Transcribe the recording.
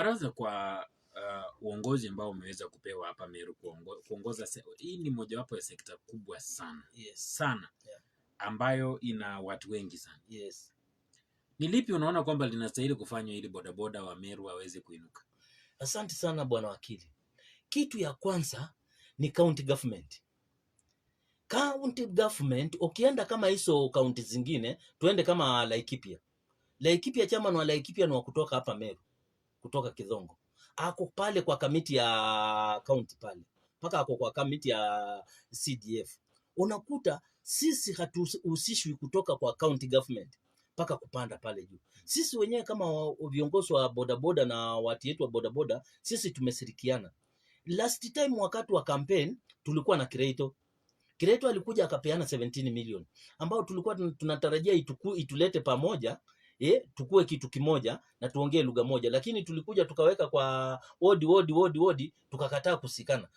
Baraza kwa uongozi ambao umeweza kupewa hapa Meru kuongoza hii ni mojawapo ya sekta kubwa sana. Yes. Sana. Yeah. Ambayo ina watu wengi sana. Yes. Ni lipi unaona kwamba linastahili kufanywa ili bodaboda wa Meru waweze kuinuka? Asante sana bwana wakili. Kitu ya kwanza ni county government. County government, ukienda kama hizo county zingine, tuende kama Laikipia. Laikipia, chairman wa Laikipia ni wa kutoka hapa Meru, kutoka Kidhongo. Ako pale kwa kamiti ya county pale. Paka ako kwa kamiti ya CDF. Unakuta sisi hatuhusishwi kutoka kwa county government paka kupanda pale juu. Sisi wenyewe kama viongozi wa bodaboda na watu wetu wa bodaboda, sisi tumeshirikiana. Last time wakati wa campaign tulikuwa na Kireito. Kireito alikuja akapeana 17 million ambao tulikuwa tunatarajia itulete pamoja, tukue kitu kimoja na tuongee lugha moja, lakini tulikuja tukaweka kwa wodi tukakataa kusikana.